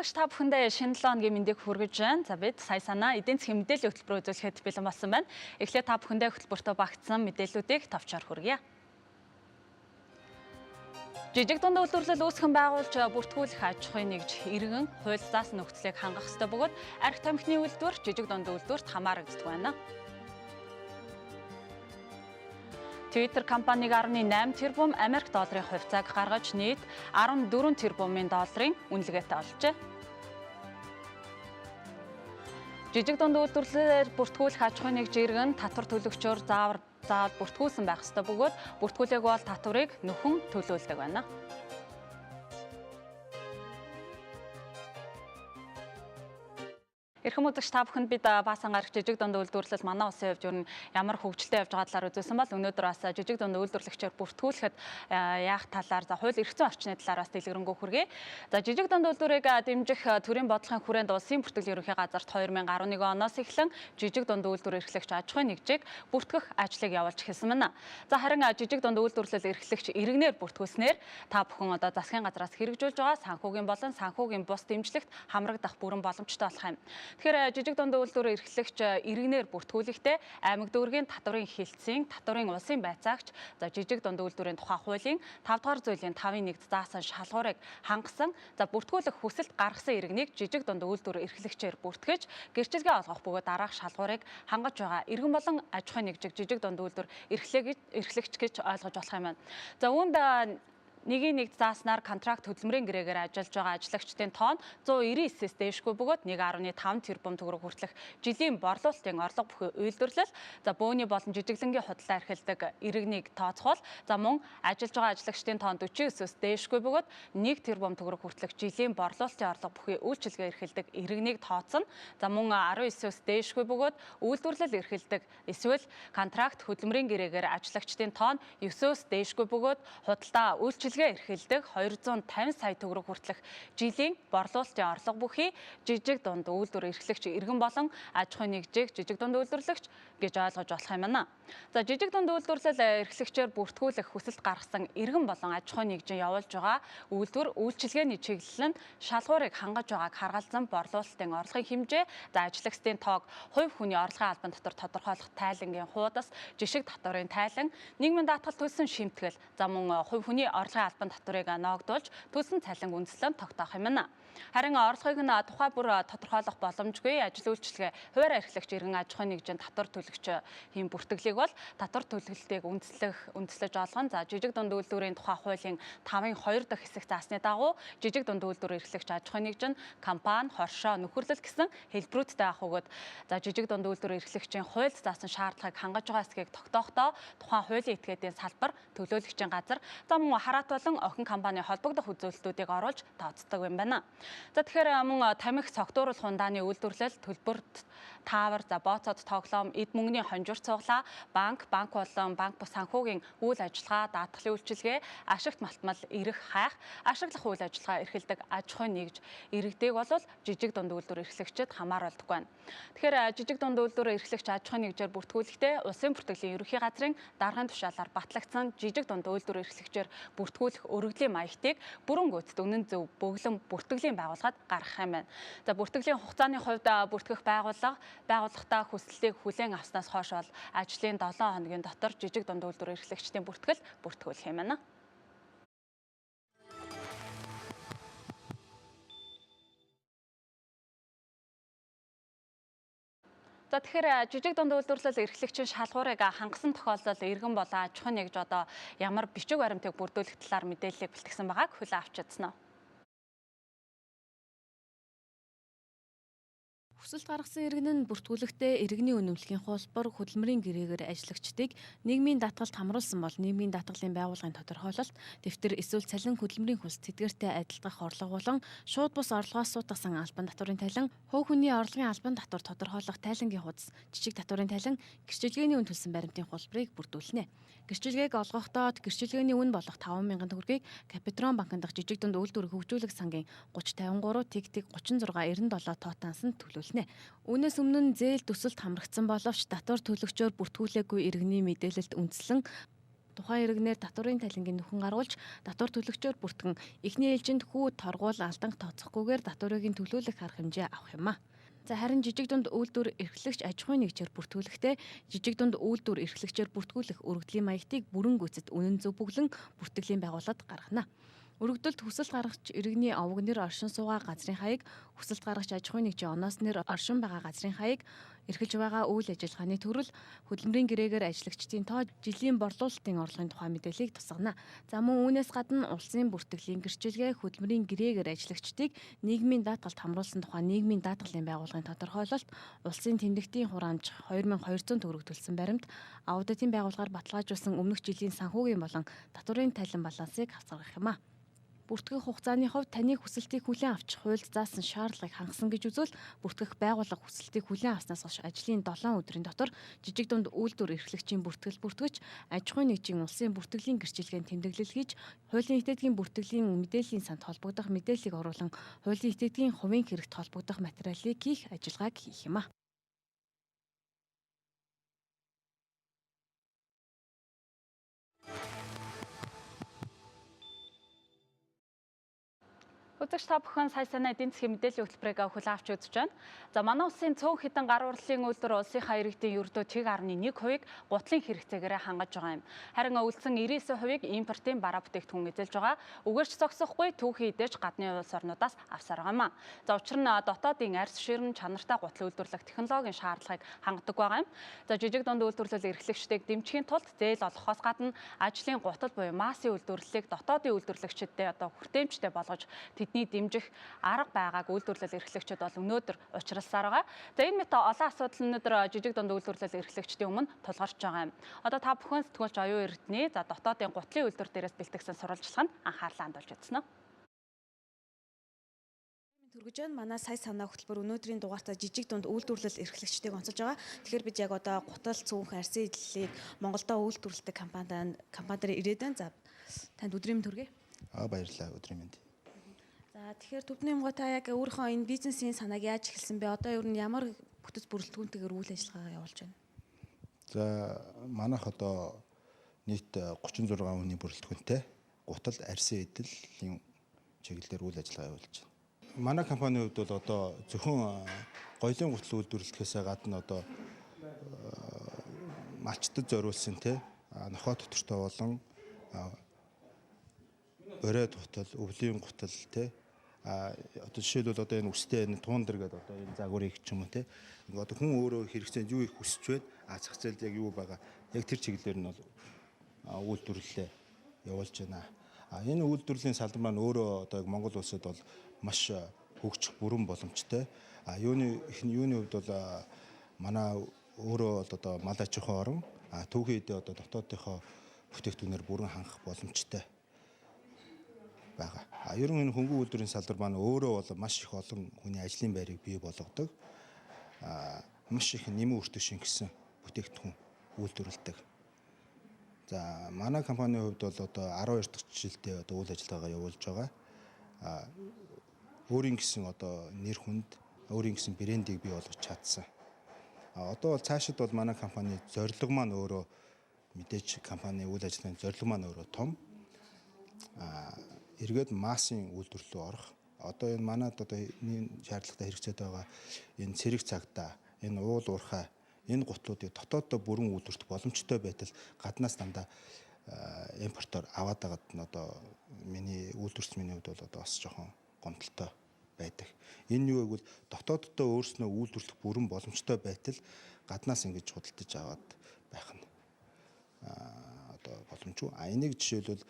үзэгч та бүхэндээ шинэ 7 өдрийн мэндийг хүргэж байна. За бид сая санаа эдийн засгийн мэдээллийн хөтөлбөр үзүүлэхэд бэлэн болсон байна. Эхлээд та бүхэндээ хөтөлбөртөө багтсан мэдээллүүдийг товчоор хүргье. Жижиг дунд үйлдвэрлэл үүсгэн байгуулж бүртгүүлэх аж ахуйн нэгж иргэн хууль заасан нөхцөлийг хангах ёстой бөгөөд арх тамхины үйлдвэр жижиг дунд үйлдвэрт хамаарагддаг байна. Twitter компаниг 1.8 тэрбум Америк долларын хувьцааг гаргаж нийт 14 тэрбумын долларын үнэлгээтэй олжээ. Жижиг дунд үйлдвэрлэлээр бүртгүүлэх аж ахуйн нэгж иргэн татвар төлөгчөөр заавал бүртгүүлсэн байх ёстой бөгөөд бүртгүүлээгүй бол татварыг нөхөн төлөөлдөг байна. Эрхэм үзэгч та бүхэнд бид баасан гарах жижиг дунд үйлдвэрлэл манай улсын хувьд ер нь ямар хөгжилтэй явж байгаа талаар үзүүлсэн бол өнөөдөр бас жижиг дунд үйлдвэрлэгчээр бүртгүүлэхэд яах талаар хууль эрх зүйн орчны талаар бас дэлгэрэнгүй хүргэе. За жижиг дунд үйлдвэрийг дэмжих төрийн бодлогын хүрээнд улсын бүртгэл ерөнхий газарт 2011 оноос эхлэн жижиг дунд үйлдвэр эрхлэгч аж ахуйн нэгжийг бүртгэх ажлыг явуулж эхэлсэн байна. За харин жижиг дунд үйлдвэрлэл эрхлэгч иргэнээр бүртгүүлснээр та бүхэн одоо засгийн газраас хэрэгжүүлж байгаа санхүүгийн болон санхүүгийн бус дэмжлэгт хамрагдах бүрэн боломжтой болох юм. Тэгэхээр жижиг дунд үйлдвэр эрхлэгч иргэнээр бүртгүүлэхдээ аймаг дүүргийн татврын хилцээний татврын улсын байцаагч за жижиг дунд үйлдвэрийн тухай хуулийн 5 дугаар зүйлийн 5-1 заасан шалгуурыг хангасан за бүртгүүлэх хүсэлт гаргасан иргэнийг жижиг дунд үйлдвэр эрхлэгчээр бүртгэж гэрчилгээ олгох бөгөөд дараах шалгуурыг хангаж байгаа иргэн болон аж ахуйн нэгжиг жижиг дунд үйлдвэр эрхлэгч гэж ойлгож болох юм байна. За үүнд 1.1 зааснаар контракт хөдөлмөрийн гэрээгээр ажиллаж байгаа ажиллагчдын тоон 199-ээс дээшгүй бөгөөд 1.5 тэрбум төгрөг хүртэлх жилийн борлуулалтын орлого бүхий үйлдвэрлэл за бөөний болон жижиглэнгийн худлаа эрхэлдэг иргэнийг тооцоол за мөн ажиллаж байгаа ажиллагчдын тоон 49-өөс дээшгүй бөгөөд 1 тэрбум төгрөг хүртэлх жилийн борлуулалтын орлого бүхий үйлчилгээ эрхэлдэг иргэнийг тооцно за мөн 19-өөс дээшгүй бөгөөд үйлдвэрлэл эрхэлдэг эсвэл контракт хөдөлмөрийн гэрээгээр ажиллагчдын тоон 9-өөс дээшгүй бөгөөд худалдаа үйлчилгээ эрхэлдэг 250 сая төгрөг хүртэлх жилийн борлуулалтын орлого бүхий жижиг дунд үйлдвэр эрхлэгч иргэн болон аж ахуйн нэгжийг жижиг дунд үйлдвэрлэгч гэж ойлгож болох юм байна. За жижиг дунд үйлдвэрлэл эрхлэгчээр бүртгүүлэх хүсэлт гаргасан иргэн болон аж ахуйн нэгжийн явуулж байгаа үйлдвэр үйлчилгээний чиглэл нь шалгуурыг хангаж байгааг харгалзан борлуулалтын орлогын хэмжээ за ажиллагчдын тоог хувь хүний орлогын албан дотор тодорхойлох тайлангийн хуудас жишг татварын тайлан нийгмийн даатгал төлсөн шимтгэл за мөн хувь хүний орлогын албан татварыг ногдуулж төлсөн цалин үндэслэн тогтоох юм байна. Харин орлогыг нь тухай бүр тодорхойлох боломжгүй ажил үйлчилгээ хуваарь эрхлэгч иргэн аж ахуйн нэгжийн татвар төлөгч ийм бүртгэлийг бол татвар төлөлтийг үндэслэж олгоно. За жижиг дунд үйлдвэрийн тухай хуулийн 5-2 дахь хэсэг заасны дагуу жижиг дунд үйлдвэр эрхлэгч аж ахуйн нэгж нь компани, хоршоо, нөхөрлөл гэсэн хэлбэрүүдтэй авах өгөөд за жижиг дунд үйлдвэр эрхлэгчийн хуульд заасан шаардлагыг хангаж байгаа эсэхийг тогтоохдоо тухайн хуулийн этгээдийн салбар төлөөлөгчийн газар за мөн хараат болон охин компани холбогдох үзүүлэлтүүдийг оруулж тооцдог юм байна. За тэгэхээр мөн тамхи цогтууруулах ундааны үйлдвэрлэл, төлбөрт таавар, за бооцоод тоглоом, эд мөнгөний хонжуур цуглаа, банк болон банк бус санхүүгийн үйл ажиллагаа, даатгалын үйлчилгээ, ашигт малтмал эрх хайх, ашиглах үйл ажиллагаа эрхэлдэг аж ахуйн нэгж иргэдэг бол жижиг дунд үйлдвэр эрхлэгчид хамааруулдаг байна. Тэгэхээр жижиг дунд үйлдвэр эрхлэгч аж ахуйн нэгжээр бүртгүүлэхдээ улсын бүртгэлийн ерөнхий газрын даргын тушаалаар батлагдсан жижиг дунд үйлдвэр эрхлэгчээр бүртгүүлэх өргөдлийн маягтыг бүрэн гүйцэд үнэн зөв бөглөн бүртгэлийн байгууллагад гаргах юм байна. За бүртгэлийн хугацааны хувьд бүртгэх байгууллагатаа хүслийг хүлээн авснаас хойш бол ажлын 7 хоногийн дотор жижиг дунд үйлдвэр эрхлэгчдийн бүртгэх юм байна. За тэгэхээр жижиг дунд үйлдвэрлэл эрхлэгчийн шалгуурыг хангасан тохиолдолд иргэн болон аж ахуйн нэгж одоо ямар бичиг баримтыг бүрдүүлэх талаар мэдээллийг бэлтгэсэн байгааг хүлээн авч чадсан нь. Хүсэлт гаргасан иргэн нь бүртгүүлэхдээ иргэний үнэмлэхийн хуулбар хөдөлмөрийн гэрээгээр ажиллагчдыг нийгмийн даатгалд хамруулсан бол нийгмийн даатгалын байгууллагын тодорхойлолт, дэвтэр эсвэл цалин хөдөлмөрийн хөлс тэдгээртэй адилдах орлого болон шууд бус орлогоос суудсан албан татварын тайлан, хувь хүний орлогын албан татвар тодорхойлох тайлангийн хуудас, жижиг татварын тайлан, гэрчилгээний үн төлсөн баримтын хуулбарыг бүрдүүлнэ. Гэрчилгээг олгохдоо гэрчилгээний үн болох 5,000 төгрөгийг Капитрон банкнд дах жижиг дунд үйлдвэр хөгжүүлэх сангийн 3053 тэг 3697 тоотаансанд төлөвлөнэ. Үүнээс өмнө нь зээл төсөлд хамрагдсан боловч татвар төлөгчөөр бүртгүүлээгүй иргэний мэдээлэлд үндэслэн Тухайн иргэнээр татварын талингийн нүхэн гаргуулж татвар төлөгчөөр бүртгэн эхний ээлжинд хүү торгуул алданх тооцохгүйгээр татварыг төлөөлөх арга хэмжээ авах юм а. За харин жижиг дунд үйлдвэр эрхлэгч аж ахуйн нэгжээр бүртгүүлэхдээ жижиг дунд үйлдвэр эрхлэгчээр бүртгүүлэх өргөдлийн маягтыг бүрэн гүйцэд үнэн зөв бүглэн бүртгэлийн байгууллага гаргана. Өргөдөлд хүсэлт гаргагч иргэний овог нэр оршин суугаа газрын хаяг, хүсэлт гаргагч аж ахуйн нэгжийн оноос нэр оршин байгаа газрын хаяг, эрхэлж байгаа үйл ажиллагааны төрөл, хөдөлмөрийн гэрээгээр ажиллагчдын тоо, жилийн борлуулалтын орлогын тухай мэдээллийг тусгана. За мөн үүнээс гадна улсын бүртгэлийн гэрчилгээ, хөдөлмөрийн гэрээгээр ажиллагчдыг нийгмийн даатгалд хамруулсан тухай нийгмийн даатгалын байгууллагын тодорхойлолт, улсын тэмдэгтийн хураамж 2200 төгрөг төлсөн баримт, аудитын байгууллагаар баталгаажуулсан өмнөх жилийн санхүүгийн болон татварын талин балансыг хавцгаргах юм а. Бүртгэх хугацааны хувьд таны хүсэлтийг хүлээн авч хуульд заасан шаардлагыг хангасан гэж үзвэл бүртгэх байгууллага хүсэлтийг хүлээн авснаас хойш ажлын 7 өдрийн дотор жижиг дунд үйлдвэр эрхлэгчийн бүртгэл бүртгэж аж ахуйн нэгжийн улсын бүртгэлийн гэрчилгээнд тэмдэглэл хийж хуулийн итэдгийн бүртгэлийн мэдээллийн санд холбогдох мэдээллийг оруулан хуулийн итэдгийн хувийн хэрэгт холбогдох материалыг хийх ажиллагааг хийх юм а. Үзэгч та бүхэн сая санаа эдийн засгийн мэдээллийн хөтөлбөрийг хүлээн авч үзэж байна. За манай улсын цөөн хэдэн гар урлалын үйлдвэр улсынхаа иргэдийн ердөө 1.1% гутлын хэрэгцээгээр хангаж байгаа юм. Харин үлдсэн 99% импортын бараа бүтээгдэхүүн эзэлж байгаа. Үгээрч зогсохгүй түүхий идэж гадны улс орнуудаас авсаар байгаа юм а. За учир нь дотоодын арьс ширэн чанартай гутал үйлдвэрлэх технологийн шаардлагыг хангадаг байгаа юм. За жижиг дунд үйлдвэрлэл эрхлэгчдийг дэмжихийн тулд зээл олгохоос гадна ажлын гутал буюу массын үйлдвэрлэлийг дотоодын үйлдвэрлэгчдэд хүртээмжтэй болгож тэдний дэмжих арга байгааг үйлдвэрлэл эрхлэгчид бол өнөөдөр учралсаар байгаа. За энэ мэт олон асуудал өнөөдөр жижиг дунд үйлдвэрлэл эрхлэгчдийн өмнө тулгарч байгаа юм. Одоо та бүхэн сэтгүүлч оюун эрдэнэ дотоодын гутлын үйлдвэр дээрээс бэлтгэсэн сурвалжлаганд анхаарлаа хандуулж үзсэн үү? Төргөж байна. Манай сая санаа хөтөлбөр өнөөдрийн дугаартаа жижиг дунд үйлдвэрлэл эрхлэгчдийг онцолж байгаа. Тэгэхээр бид яг одоо гутал цөөнх арьсын эдлэлийг Монголдо үйлдвэрлэдэг компанидаар ирээд байна. За танд өдрийн мэнд хүргэе. Баярлалаа, өдрийн мэнд. За тэгэхээр Төвний юмгаа та яг өөрийнхөө энэ бизнесийн санааг яаж эхэлсэн бэ? Одоо ер нь ямар бүтэц бүрэлдэхүүнтэйгээр үйл ажиллагаагаа явуулж байна? За манайх одоо нийт 36 хүний бүрэлдэхүүнтэй гутал арьсын эдлийн чиглэлээр үйл ажиллагаа явуулж байна. Манай компанийн хувьд бол одоо зөвхөн гоёлын гутал үйлдвэрлэхээс гадна одоо малчтад зориулсан нохой төтөртэй болон оройд гутал, өвлийн гутал одоо жишээлбэл одоо энэ үстэй энэ туундар гэдэг одоо энэ загварыг ч юм уу ингээ одоо хүн өөрөө хэрэгцээнд юу их хүсэж байна зах зээлд яг юу байгаа яг тэр чиглэлээр нь бол үйлдвэрлэлээ явуулж байна. Энэ үйлдвэрлэлийн салбар маань өөрөө одоо Монгол улсад бол маш хөгжих бүрэн боломжтой. Юуны хувьд бол манай өөрөө одоо мал аж ахуйн орон түүхийн эдээ одоо дотоодынхоо бүтээгдэхүүнээр бүрэн хангах боломжтой байгаа. Ер нь энэ хөнгөн үйлдвэрийн салбар маань өөрөө бол маш их олон хүний ажлын байрыг бий болгодог. Маш их нэмэн өртөг шингэсэн бүтээгдэхүүн үйлдвэрлэдэг. За манай компанийн хувьд бол одоо 12 дахь жилдээ одоо үйл ажиллагаагаа явуулж байгаа. Өөрийн гэсэн одоо нэр хүнд, өөрийн гэсэн брендийг бий болгож чадсан. Одоо бол цаашид бол манай компани зорилго маань өөрөө мэдээж компани үйл ажиллагааны зорилго маань өөрөө том. Эргээд массын үйлдвэрлэл рүү орох. Одоо энэ манад одоо энэ шаардлагатай хэрэгцээтэй байгаа энэ цэрэг цагтаа, энэ уул уурхай, энэ гутлуудыг дотооддоо бүрэн үйлдвэрлэх боломжтой байтал гаднаас дандаа импортоор аваад байгаад нь одоо миний үйлдвэрчмийн хувьд бол одоо бас жоохон гомдолтой байдаг. Энэ юу гэвэл дотооддоо өөрснөө үйлдвэрлэх бүрэн боломжтой байтал гаднаас ингэж худалдаж аваад байх нь одоо боломжгүй. Энийг жишээлбэл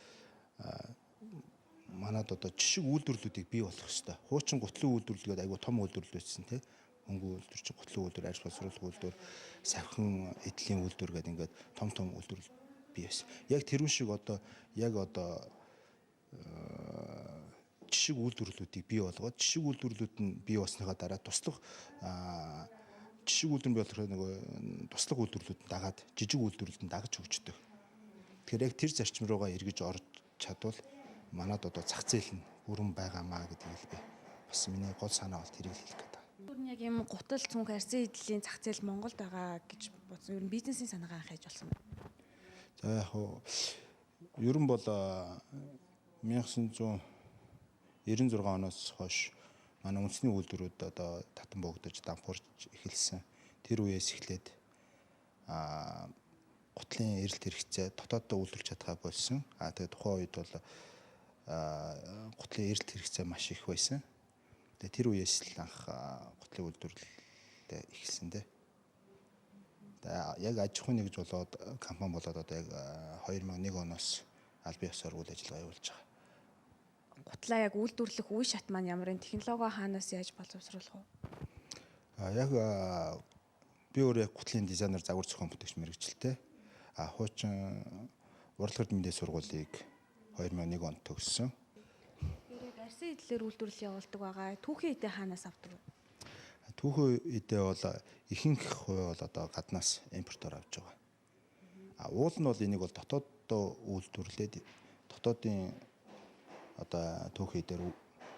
манад одоо жишг үйлдвэрлэлүүдийг бий болгох хэрэгтэй. Хуучин гутлын үйлдвэрлэлгээд айгүй том үйлдвэрлэл байсан хөнгөн үйлдвэр чинь гутлын үйлдвэр, арьс боловсруулах үйлдвэр, савхин эдлийн үйлдвэр гэдэг ингээд том үйлдвэрлэл бий байсан. Яг тэрүүн шиг одоо жишг үйлдвэрлэлүүдийг бий болгоод жишг үйлдвэрлэлүүд нь бий болсныхаа дараа туслах жишг үйлдвэр бий болохоор нөгөө туслах үйлдвэрлэлүүд дагаад жижиг үйлдвэрлэлд нь дагаж хөгждөг. Тэгэхээр яг тэр зарчим руугаа эргэж орж чадвал манад одоо зах зээл нь бүрэн байгаамаа гэдгийг би бас миний гол санаа бол тэрийг хэлэх гэдэг. Түрн яг юм гутал цүнх арьсын эдлийн зах зээл Монголд байгаа гэж бодсон. Ер нь бизнесийн санаагаа анхааж болсон. За яг ер нь бол 1996 оноос хойш манай үндэсний үйлдвэрүүд одоо татан богдож дампуурч эхэлсэн. Тэр үеэс эхлээд гутлын эрэлт хэрэгцээ дотооддоо үйлдвэрлэж чадхаа болсон. Тэгээд тухайн үед бол гутлын эрэлт хэрэгцээ маш их байсан. Тэгээд тэр үеэс л анх гутлын үйлдвэрлэлтэй эхэлсэн дээ. Яг аж ахуйн нэгж болоод компани болоод одоо яг 2001 оноос аль бие ёсоор үйл ажиллагаа явуулж байгаа. Гутлаа яг үйлдвэрлэх үе шат маань ямар технологи хаанаас яаж боловсруулах вэ? Яг би өөрөө яг гутлын дизайнер загвар зохион бүтээгч мэргэжилтэй. Хуучин урлагт мэндийн сургуулийг 2001 онд төгссөн. Яг арсын эдлэр үйлдвэрлэл явуулдаг байгаа. Түүхийн эдээ хаанаас авдаг вэ? Түүхэн эдээ бол ихэнх хувь бол одоо гаднаас импортоор авч байгаа. Уул нь бол энийг бол дотооддоо үйлдвэрлээд дотоодын одоо түүхэн эдээр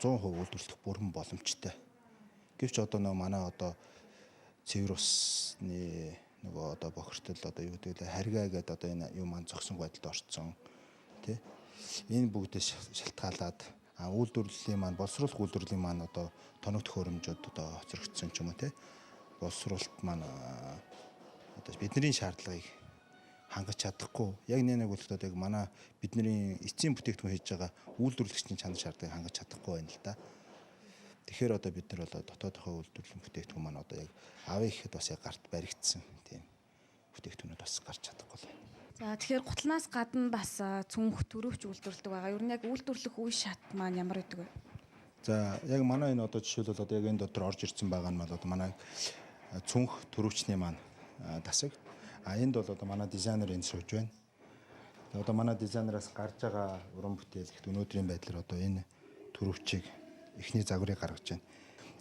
100% үйлдвэрлэх бүрэн боломжтой. Гэвч одоо манай одоо цэвэр усны нөгөө одоо бохирдол одоо юу гэдэг вэ харьгаа гэдэг одоо энэ юм маань зогсон байдалд орцсон тий. Энэ бүгдээс шалтгаалаад үйлдвэрлэлийн маань боловсруулах үйлдвэрлэлийн маань одоо тоног төхөөрөмжөд одоо хоцрогдсон ч юм уу тий. Боловсруулалт маань одоо бидний шаардлагыг хангаж чадахгүй. Яг нэг үлдээд яг манай бидний эцсийн бүтээгдэхүүн хийж байгаа үйлдвэрлэгчдийн чанар шаардлагыг хангаж чадахгүй байна л да. Тэгэхээр одоо бид нар бол дотоодынхоо үйлдвэрлэлийн бүтээгдэхүүн маань одоо яг авъя гэхэд бас яг гарт баригдсан тийм бүтээгдэхүүнүүд бас гарч чадахгүй л байна. За тэгэхээр гутлнаас гадна бас цүнх төрөвч үйлдвэрлэдэг байгаа. Ер нь яг үйлдвэрлэх үе шат маань ямар гэдэг вэ? За яг манай энэ одоо жишээлбэл одоо яг энэ дотор орж ирсэн байгаа нь бол одоо манай цүнх төрөвчний маань тасаг. Энд бол одоо манай дизайнер энэ сууж байна. Тэгээ одоо манай дизайнераас гарч байгаа уран бүтээл гэхэд өнөөдрийн байдлаар одоо энэ төрөвчийг эхний загварыг гаргаж байна.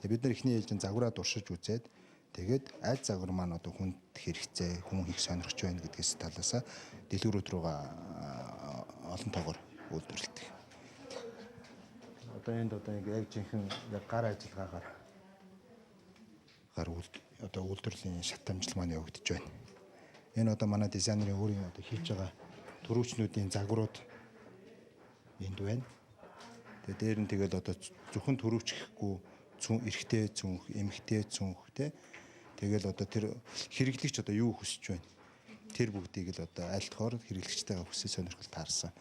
Тэгээ бид нар эхний ээлжин загвараа дуршиж үзээд тэгээд айд загвар маань одоо хүнд хэрэгцээ, хүн их сонирхож байна гэдгээс талаасаа дэлгүүрүүд рүүгээ олон тоогоор үйлдвэрлэдэг. Одоо энд одоо яг жинхэнэ яг гар ажиллагаагаар одоо үйлдвэрлэлийн шат амжилт маань явагдаж байна. Энэ одоо манай дизайнерын өөрийн одоо хийж байгаа төрөвчнүүдийн загварууд энд байна. Тэгээ дээр нь тэгэл одоо зөвхөн төрөвч гэхгүй эрэгтэй цүнх, эмэгтэй цүнх тий. Тэгэл одоо тэр хэрэглэгч одоо юу хүсэж байна. Тэр бүгдийг л одоо аль тохоор хэрэглэгчтэйгээ хүсэл сонирхол таарсан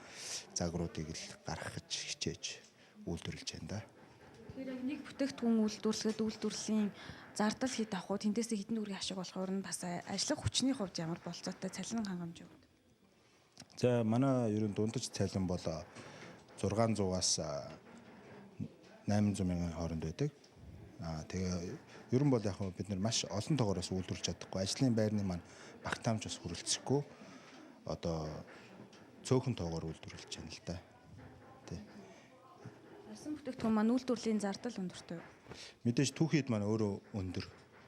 загваруудыг л гаргах гэж хичээж үйлдвэрлэж байна да. Тэгэхээр яг нэг бүтээгдэхүүн үйлдвэрлэхэд үйлдвэрлэлийн зардал хэд авах вэ? Тэндээсээ хэдэн төгрөгийн ашиг болохоор нь бас ажиллах хүчний хувьд ямар болцоотой цалин хангамж юу? За манай ерөн дундаж цалин бол 600-аас 800 мянган хооронд байдаг. Тэгээ ер нь бол яг бид нар маш олон тоогоороос үйлдвэрлэж чадахгүй. Ажлын байрны маань багтаамж бас хүрэлцэхгүй. Одоо цөөхөн тоогоор үйлдвэрлэж байна л да. Тий. Арсан бүтээгдэхүүн маань үйлдвэрлэлийн зардал өндөртэй юу? Мэдээж түүхийд маань өөрөө өндөр.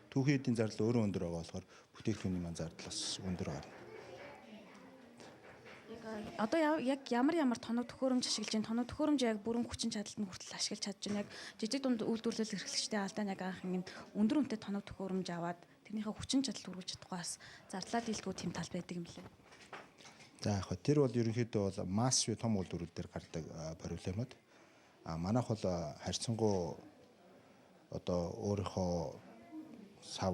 Түүхийдийн зардал өөрөө өндөр байгаа болохоор бүтээгдэхүүний маань зардал бас өндөр байна. Одоо яг ямар тоног төхөөрөмж ашиглаж байна? Тоног төхөөрөмж яг бүрэн хүчин чадалд нь хүртэл ашиглаж чадж байна. Яг жижиг дунд үйлдвэрлэл эрхлэгчтэй алдаа яг анх ингэ өндөр үнэтэй тоног төхөөрөмж аваад тэрнийхээ хүчин чадалд хүргэж чадахгүй бас зардлаа дийлдэггүй тийм тал байдаг юм лээ. За яг тэр бол ерөнхийдөө бол масс том үйлдвэрүүд дээр гардаг проблемууд. Манайх бол харьцангуй одоо өөрийнхөө сав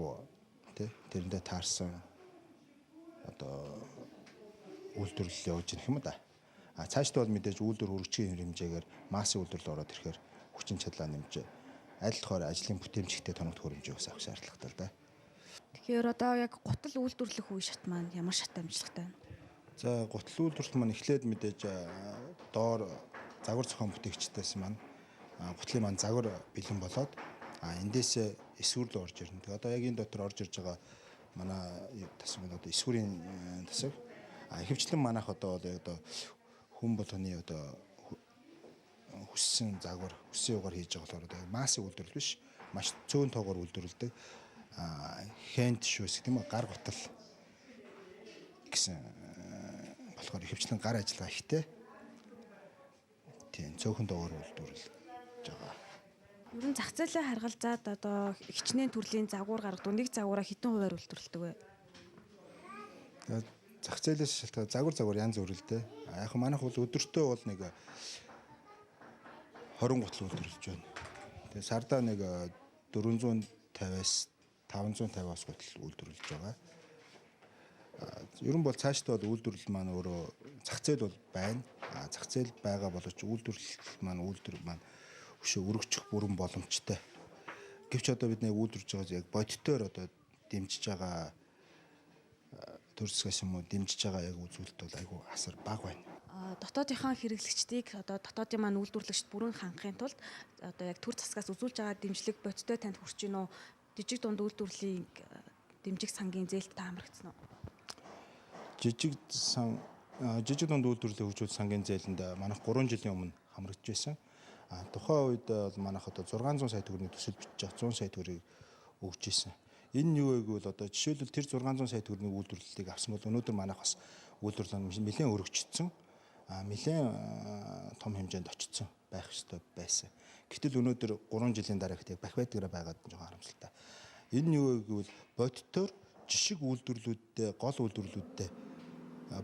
тий тэрэндээ таарсан одоо үйлдвэрлэл явуулж ирэх юм да. Цаашдаа бол мэдээж үйлдвэр үргэлжлэхийн хэмжээгээр массын үйлдвэрлэл ороод ирэхээр хүчин чадлаа нэмж аль тохоор ажлын бүтээмжтэй тоног төхөөрөмжийг бас авах шаардлагатай л да. Тэгэхээр одоо яг гутал үйлдвэрлэх үе шат маань ямар шат амжилттай байна? За гутал үйлдвэрлэлт маань эхлээд мэдээж доор загвар зохион бүтээгчдээс маань гутлын маань загвар бэлэн болоод эндээс эсвэр рүү орж ирнэ. Тэгээ одоо яг энэ дотор орж ирж байгаа манай тасаг нь одоо эсвэрийн тасаг. Ихэвчлэн манайх одоо хүн болгоны одоо хүссэн загвар, хүссэн югаар хийж байгаа болохоор массын үйлдвэрлэл биш, маш цөөн тоогоор үйлдвэрлэдэг. Хэнд шүүс гэх юм уу гар гутал гэсэн болохоор ихэвчлэн гар ажиллагаа ихтэй. Тийм цөөхөн тоогоор үйлдвэрлэж байгаа. Ер нь зах зээлээ харгалзаад одоо хичнээн төрлийн загвар гаргадаг. Нэг загвараа хэдэн хувиар үйлдвэрлэдэг вэ? зах зээлээс шалтгаалж загвар янз бүр л дээ. Яг манайх бол өдөртөө бол нэг 20 гутал үйлдвэрлэж байна. Тэгээ сардаа нэг 450-аас 550-аас гутал үйлдвэрлэж байгаа. Ер нь бол цаашдаа бол үйлдвэрлэл маань өөрөө зах зээл бол байна. Зах зээл байгаа боловч үйлдвэрлэл маань өшөө өргөжих бүрэн боломжтой. Гэвч одоо бид нэг үйлдвэрлэж байгаа яг бодитоор одоо дэмжиж байгаа төр засгаас юм уу дэмжиж байгаа яг үзүүлэлт бол айгүй асар бага байна. Дотоодынхаа хэрэглэгчдийг одоо дотоодын маань үйлдвэрлэгчд бүрэн хангахын тулд одоо яг төр засгаас үзүүлж байгаа дэмжлэг бодиттой танд хүрч гинөө жижиг дунд үйлдвэрлэлийн дэмжих сангийн зээлд таамрагдсан уу? Жижиг дунд үйлдвэрлэлийн хөгжүүлэлт сангийн зээлэнд манайх 3 жилийн өмнө хамрагдж байсан. Тухайн үед бол манайх одоо 600 сая төгрөгийн төсөл бичиж 100 сая төгрөгийг өгч ирсэн. Энэ нь юу вэ гэвэл одоо жишээлбэл тэр 600 сая төгрөгийн үйлдвэрлэлийг авсан бол өнөөдөр манайх бас үйлдвэрлэл нэлээд өргөжчихсөн. Нэлээд том хэмжээнд очсон байх ёстой байсан. Гэтэл өнөөдөр 3 жилийн дараа их бахвайдгаараа байгаад жоохон харамсалтай. Энэ нь юу вэ гэвэл бодитоор жишг үйлдвэрлэлүүдтэй, гол үйлдвэрлэлүүдтэй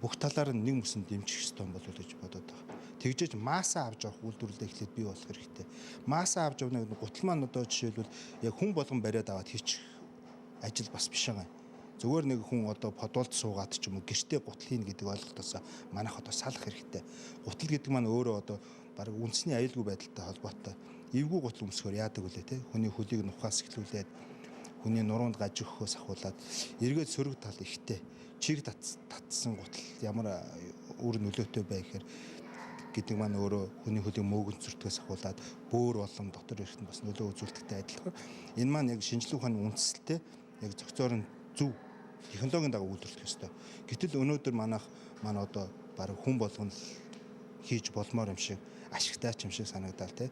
бүх талаар нь нэг мөсөнд дэмжих ёстой болов уу гэж бодоод байгаа. Тэгжээж маасаа авч явах үйлдвэрлэлээ эхлээд бий болох хэрэгтэй. Маасаа авч явна гэдэг гутал маань одоо жишээлбэл яг хүн болгон бариад аваад хийчих ажил бас биш байгаа юм. Зүгээр нэг хүн одоо подолд суугаад ч юм уу гэртээ гутал хийн гэдэг ойлголтоос манайх одоо салах хэрэгтэй. Гутал гэдэг маань өөрөө одоо баг үндэсний аюулгүй байдалтай холбоотой. Эвгүй гутал өмсгөр яадаг үлээ те. Хүний хөлийг нухаас эхлүүлээд хүний нуруунд гаж өгөхөөс ахуулаад эргээд сөрөг тал ихтэй чиг татсан гутал ямар үр нөлөөтэй бай гэхээр гэдэг маань өөрөө хүний хөлийг мөөгөн зүртгээс ахуулаад бөөр болон дотор эрэхт бас нөлөө үзүүлдэгтэй адилхан. Энэ маань яг шинжлэх ухааны үндэслэлтэй яг зохицоор нь зөв технологийн дагуу үйлдвэрлэх ёстой. Гэтэл өнөөдөр манай одоо баг хүн болгон хийж болмоор юм шиг ашигтай юм шиг санагдал те.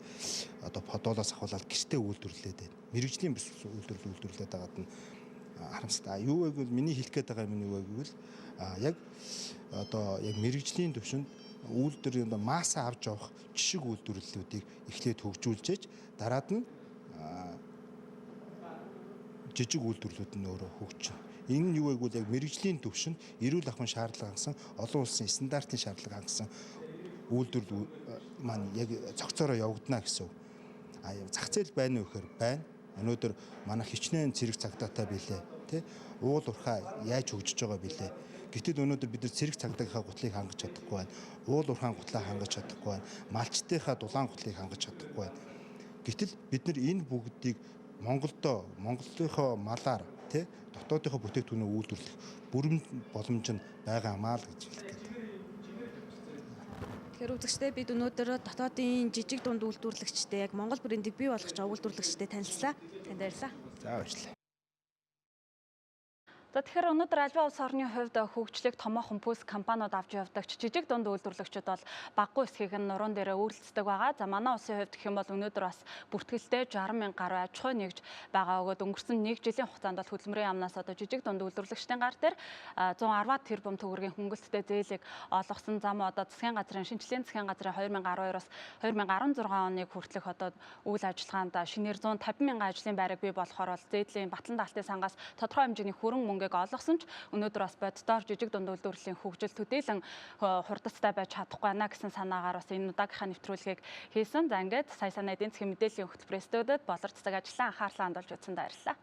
Одоо подолоос ахуулаад гэртээ үйлдвэрлээд байна. Мэргэжлийн бус үйлдвэрлээд байгаад нь харамсалтай. Юу вэ гэвэл миний хэлэх гээд байгаа юм нь юу вэ гэвэл яг одоо яг мэргэжлийн төвшөнд үйлдвэрийн маасаа авч явах жишг үйлдвэрлэлүүдийг эхлээд хөгжүүлжээж дараад нь жижиг үйлдвэрлэлүүд нь өөрөө хөгжиж. Энэ нь юу вэ гэвэл яг мэргэжлийн төвшөнд эрүүл ахуйн шаардлага хангасан, олон улсын стандартын шаардлага хангасан үйлдвэрлэл маань яг цогцоороо явагдана гэсэн. Зах зээл байна уу гэхээр байна. Өнөөдөр манай хичнээн цэрэг цагдаатай билээ, тий? Уул уурхай яаж хөгжиж байгаа билээ. Гэтэл өнөөдөр бид нар цэрэг цагдаагийнхаа гутлыг хангаж чадахгүй байна. Уул уурхайн гутлаа хангаж чадахгүй байна. Малчтынхаа дулаан гутлыг хангаж чадахгүй байна. Гэтэл бид нар энэ бүгдийг Монголынхоо малаар тий дотоодынхоо бүтээгдэхүүнээ үйлдвэрлэх бүрэн боломж нь байгаамаа л гэж хэлэх гээд. Тэгэхээр үзэгчдээ бид өнөөдөр дотоодын жижиг дунд үйлдвэрлэгчтэй яг Монгол брендийг бий болгож байгаа үйлдвэрлэгчтэй танилцлаа. Танд баярлалаа. За баярлалаа. За тэгэхээр өнөөдөр альва улс орны хувьд хөгжлийг томоохон пүлс компаниуд авч явдагч жижиг дунд үйлдвэрлэгчид бол баггүй эсхийг нь нуруунд дээрээ үйлдэлдэг байгаа. За манай улсын хувьд гэх юм бол өнөөдөр бас бүртгэлтэй 60 мянган гаруй аж ахуй нэгж байгаа өгөөд өнгөрсөн 1 жилийн хугацаанд бол хөдөлмөрийн яамнаас одоо жижиг дунд үйлдвэрлэгчдийн гар дээр 110 тэрбум төгрөгийн хөнгөлөлттэй зээлийг олгосон. Зам одоо засгийн газрын шинжлэлийн засгийн газрын 2012-оос 2016 оныг хүртэлх одоо үйл ажиллагаанд шинээр 150 мянган ажлын байрыг бий болохоор бол зээдлийн батлан даалтын сангаас тодорхой хэмжээний хөрөнгө мөнгө олгосон ч өнөөдөр бас боддоор жижиг дунд үйлдвэрлэлийн хөгжил төдийлөн хурдцтай байж чадахгүй байна гэсэн санаагаар бас энэ удаагийнхаа нэвтрүүлгийг хийсэн. За ингээд сая санаа эдийн засгийн мэдээллийн хөтөлбөр студиуд болор цэцэг ажлаа анхаарлаа хандуулж үзсэнд баярлалаа.